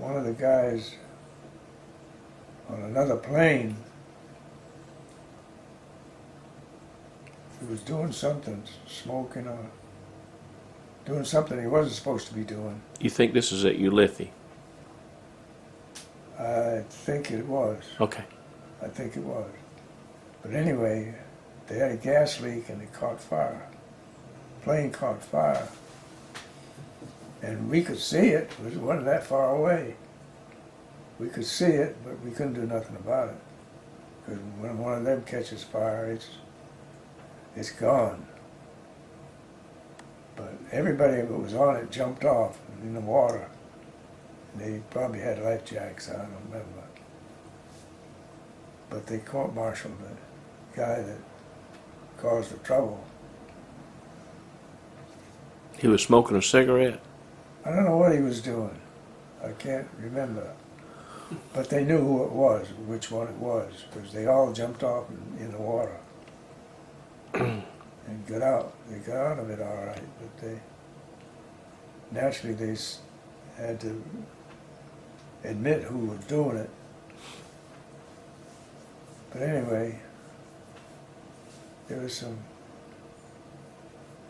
one of the guys on another plane, he was doing something, smoking or doing something he wasn't supposed to be doing. You think this is at Ulithi? I think it was. Okay. I think it was. But anyway, they had a gas leak and it caught fire. Plane caught fire. And we could see it. It wasn't that far away. We could see it, but we couldn't do nothing about it. Because when one of them catches fire, it's gone. But everybody that was on it jumped off in the water. They probably had life jackets, I don't remember. But they court-martialed the guy that caused the trouble. He was smoking a cigarette? I don't know what he was doing. I can't remember. But they knew who it was, which one it was, because they all jumped off in the water and got out. They got out of it all right, but naturally they had to admit who was doing it. But anyway, there was some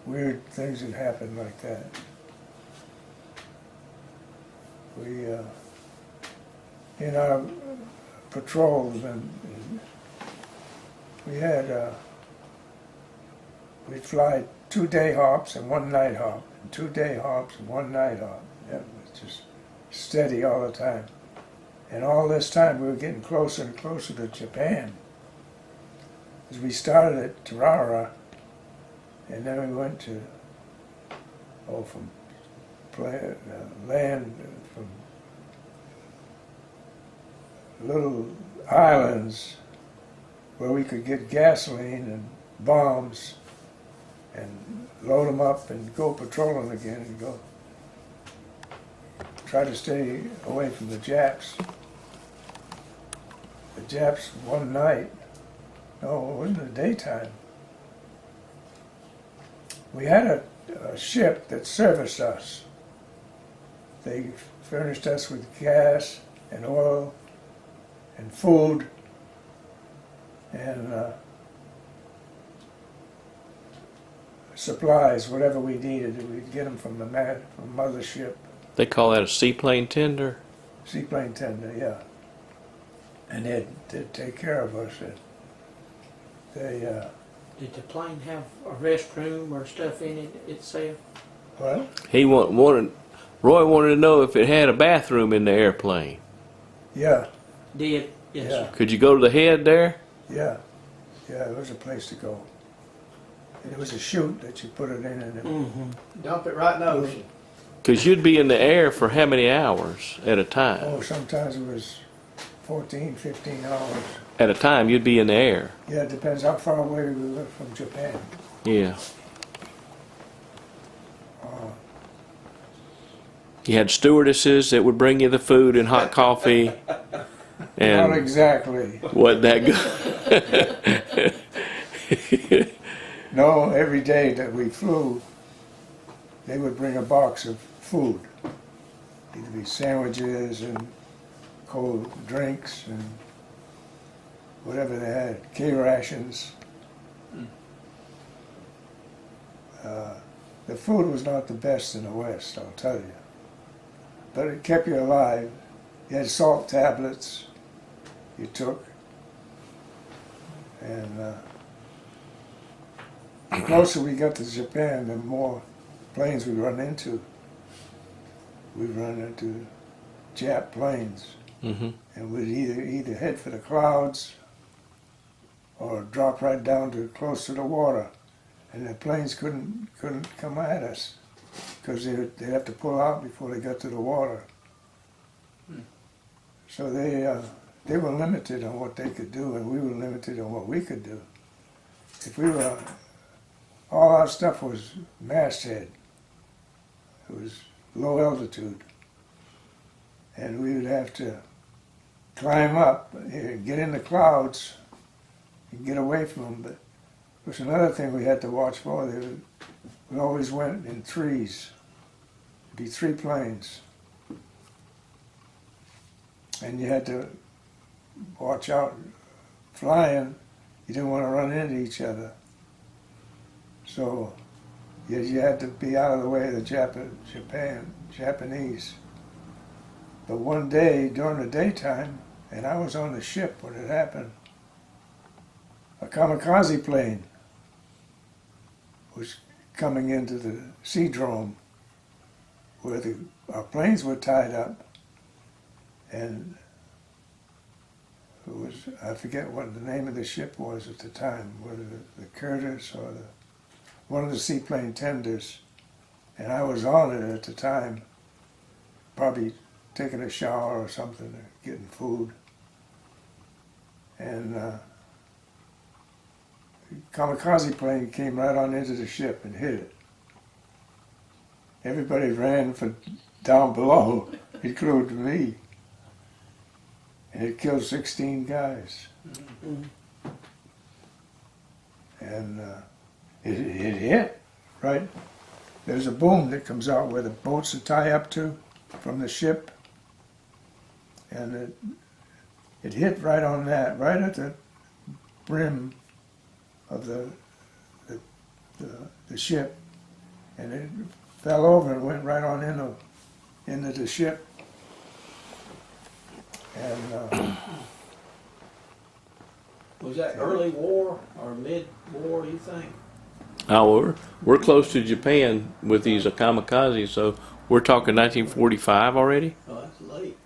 weird things that happened like that. We, in our patrols, and we had, we'd fly 2-day hops and 1-night hop, and 2-day hops and 1-night hop. That was just steady all the time. And all this time we were getting closer and closer to Japan. As we started at Tarara, and then we went to, from land, from little islands where we could get gasoline and bombs and load them up and go patrolling again and go try to stay away from the Japs. The Japs one night, no, it wasn't the daytime. We had a ship that serviced us. They furnished us with gas and oil and food and supplies, whatever we needed. We'd get them from the mothership. They call that a seaplane tender? Seaplane tender, yeah. And they'd take care of us. Did the plane have a restroom or stuff in it itself? What? Roy wanted to know if it had a bathroom in the airplane. Yeah. Did? Yes, Yeah. sir. Could you go to the head there? Yeah. Yeah, there was a place to go. And there was a chute that you put it in and it, Dump it right in the ocean. Because you'd be in the air for how many hours at a time? oh, sometimes it was 14, 15 hours. At a time, you'd be in the air. Yeah, it depends how far away we were from Japan. Yeah. Uh, You had stewardesses that would bring you the food and hot coffee. Not And exactly. wasn't that good? No, every day that we flew, they would bring a box of food. Either be sandwiches and cold drinks and whatever they had, K-rations. The food was not the best in the West, I'll tell you. But it kept you alive. You had salt tablets you took. And the closer we got to Japan, the more planes we'd run into. We'd run into Jap planes. Mm-hmm. And we'd either head for the clouds or drop right down to close to the water. And the planes couldn't come at us because they'd have to pull out before they got to the water. So they were limited on what they could do, and we were limited on what we could do. If we were, all our stuff was masthead. It was low altitude. And we would have to climb up, get in the clouds, and get away from them. But it was another thing we had to watch for. We always went in threes. It'd be 3 planes. and you had to watch out flying. You didn't want to run into each other. So you had to be out of the way of the Japanese. But one day during the daytime, and I was on the ship when it happened, a kamikaze plane was coming into the Seadrome where our planes were tied up, and it was, I forget what the name of the ship was at the time, whether the Curtis or one of the seaplane tenders, and I was on it at the time, probably taking a shower or something, or getting food, and kamikaze plane came right on into the ship and hit it. Everybody ran for down below, including me. And it killed 16 guys. Mm-hmm. And it hit, right? There's a boom that comes out where the boats are tied up to from the ship. And it hit right on that, right at the brim of the ship, and it fell over and went right on into the ship. And Was that early war or mid-war, you think? We're close to Japan with these kamikazes, so we're talking 1945 already. Oh, that's late.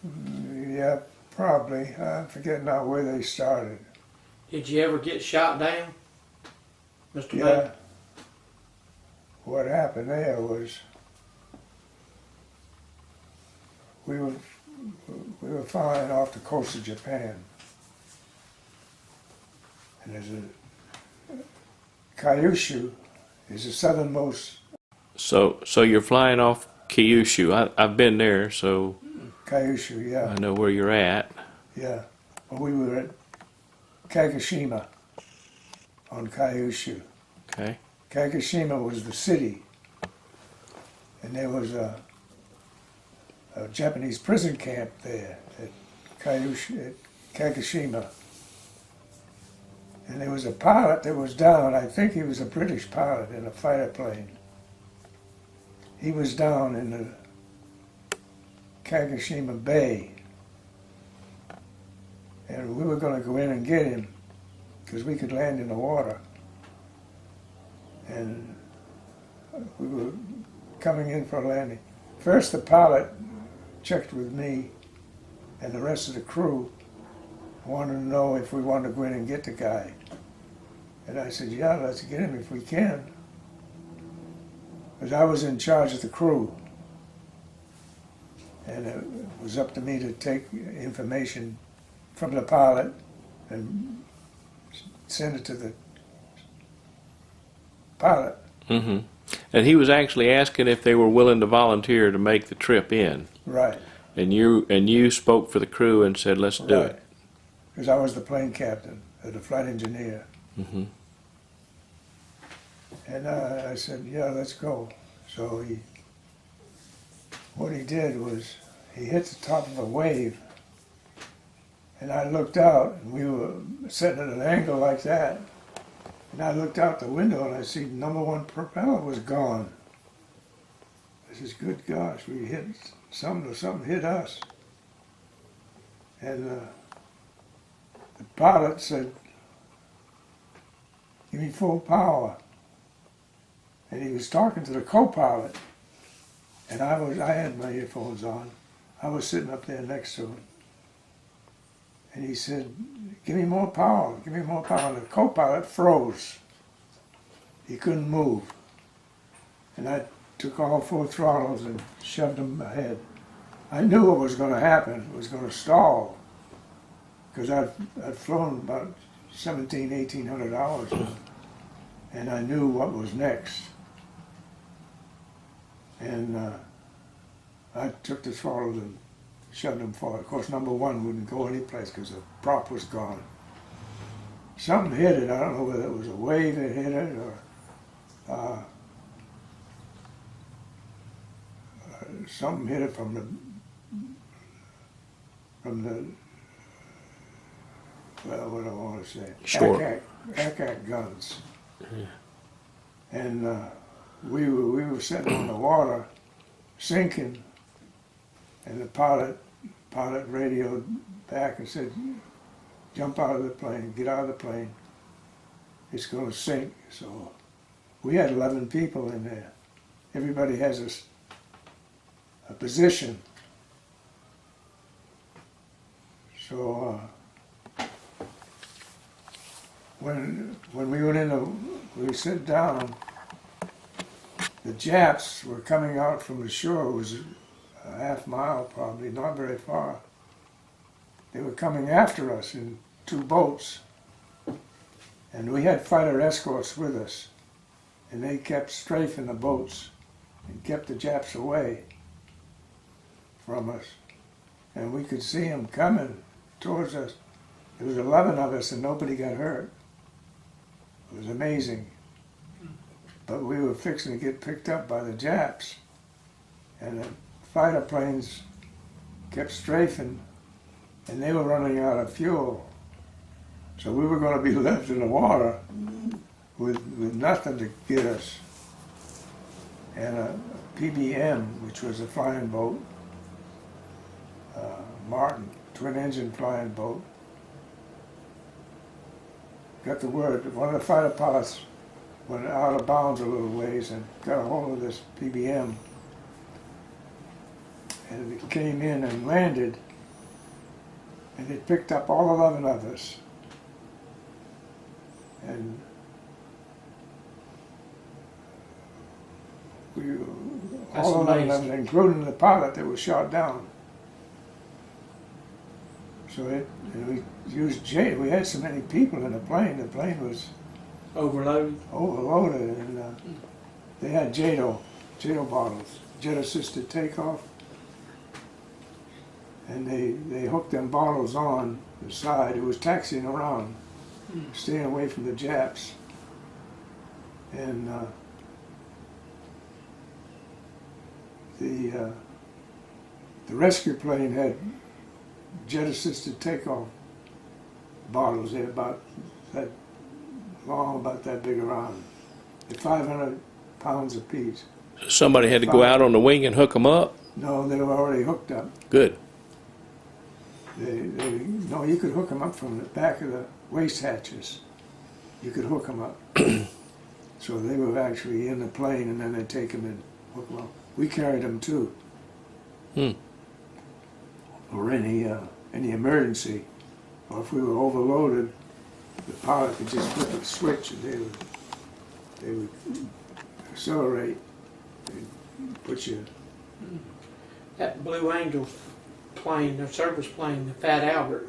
yeah, probably. I forget now where they started. Did you ever get shot down, Mr. Yeah. Baker? What happened there was we were flying off the coast of Japan, and there's Kyushu is the southernmost. So you're flying off Kyushu. I've been there, so Kyushu, yeah, I know where you're at. yeah. Well, we were at Kagoshima on Kyushu. Okay. Kagoshima was the city, and there was a Japanese prison camp there at Kagoshima. And there was a pilot that was down. I think he was a British pilot in a fighter plane. He was down in the Kagoshima Bay. And we were going to go in and get him because we could land in the water. And we were coming in for a landing. First, the pilot checked with me and the rest of the crew, wanted to know if we wanted to go in and get the guy. And I said, yeah, let's get him if we can. Because I was in charge of the crew. And it was up to me to take information from the pilot and send it to the pilot. Mm-hmm. And he was actually asking if they were willing to volunteer to make the trip in. Right. And you spoke for the crew and said, let's do it. Because I was the plane captain, or the flight engineer. Mm-hmm. And I said, yeah, let's go. So what he did was, he hit the top of a wave, and I looked out, and we were sitting at an angle like that, and I looked out the window, and I see number one propeller was gone. I says, good gosh, we hit something, or something hit us. And the pilot said, give me full power. And he was talking to the co-pilot, and I had my earphones on. I was sitting up there next to him. And he said, give me more power, give me more power. And the co-pilot froze. He couldn't move. And I took all four throttles and shoved him ahead. I knew what was going to happen. It was going to stall. Because I'd flown about 1,800 hours. And I knew what was next. And I took the throttle and shoved him forward. Of course, number one wouldn't go anyplace because the prop was gone. Something hit it. I don't know whether it was a wave that hit it or something hit it from from the, well, what do I want to say? Sure. ACAC guns. And we were sitting on the water, sinking, and the pilot radioed back and said, "Jump out of the plane, get out of the plane. It's going to sink." So we had 11 people in there. Everybody has a position. So when we went we sat down, the Japs were coming out from the shore. It was a half mile probably, not very far. They were coming after us in 2 boats. And we had fighter escorts with us. And they kept strafing the boats and kept the Japs away from us. And we could see them coming towards us. There was 11 of us and nobody got hurt. It was amazing. But we were fixing to get picked up by the Japs. And the fighter planes kept strafing and they were running out of fuel. So we were going to be left in the water with nothing to get us. And a PBM, which was a flying boat, Martin, twin engine flying boat, got the word. One of the fighter pilots went out of bounds a little ways and got a hold of this PBM. And it came in and landed, and it picked up all 11 of us. And all 11 of them, including the pilot that was shot down. So and we used JADO. We had so many people in the plane was Overloaded. and they had JADO bottles, jet assisted takeoff. And they hooked them bottles on the side. It was taxiing around, staying away from the Japs. And the rescue plane had jet-assisted takeoff bottles. They're about that long, about that big around. They're 500 pounds apiece. Somebody had to go out on the wing and hook them up? No, they were already hooked up. Good. No, you could hook them up from the back of the waist hatches. You could hook them up. So they were actually in the plane, and then they'd take them and hook them up. We carried them too. Or any emergency, or if we were overloaded, the pilot could just flip a switch and they would accelerate and put you. That Blue Angel plane, their service plane, the Fat Albert,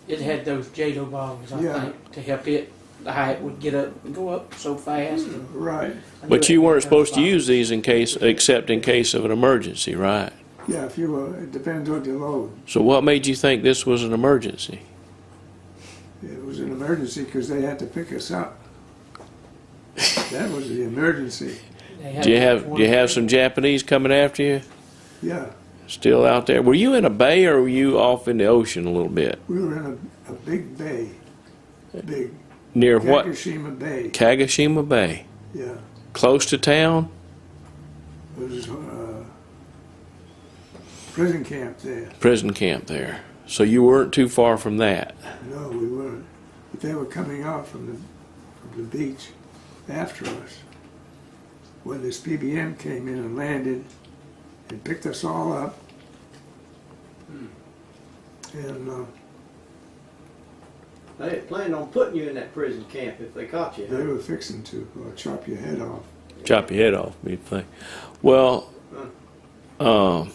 it had those JADO bottles, I think, to help it. The height would get up and go up so fast. Right. But you weren't supposed to use these except in case of an emergency, right? Yeah, if you were, it depends on your load. So what made you think this was an emergency? It was an emergency because they had to pick us up. That was the emergency. Do you have some Japanese coming after you? Yeah. Still out there? Were you in a bay or were you off in the ocean a little bit? We were in a big bay. Big. Near what? Kagoshima Bay. Kagoshima Bay. Yeah. Close to town? It was prison camp there. Prison camp there. So you weren't too far from that. No, we weren't. But they were coming out from the beach after us. When this PBM came in and landed and picked us all up. And they had planned on putting you in that prison camp if they caught you. they were fixing to chop your head off. Chop your head off, be the thing. Well, now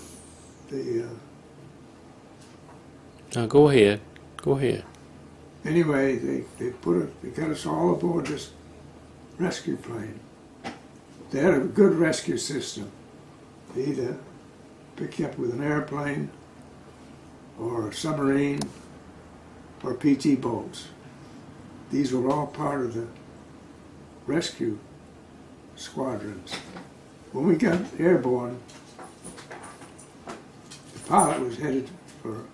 go ahead. Go ahead. Anyway, they got us all aboard this rescue plane. They had a good rescue system. They either pick you up with an airplane or a submarine or PT boats. These were all part of the rescue squadrons. When we got airborne, the pilot was headed for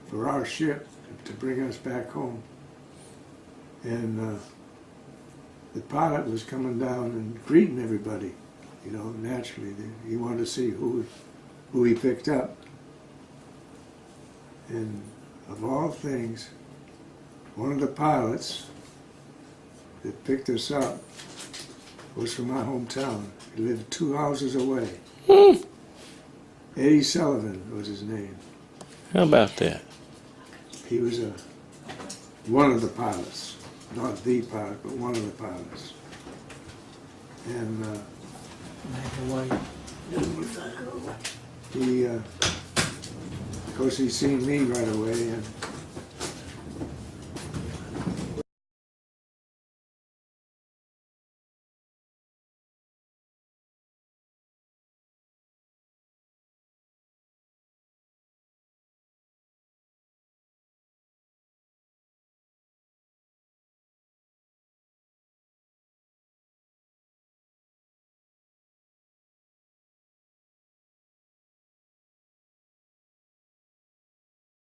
for our ship to bring us back home. And the pilot was coming down and greeting everybody, you know, naturally. He wanted to see who he picked up. And of all things, one of the pilots that picked us up was from my hometown. He lived 2 houses away. Eddie Sullivan was his name. How about that? He was one of the pilots, not the pilot, but one of the pilots. And he, of course, he seen me right away, and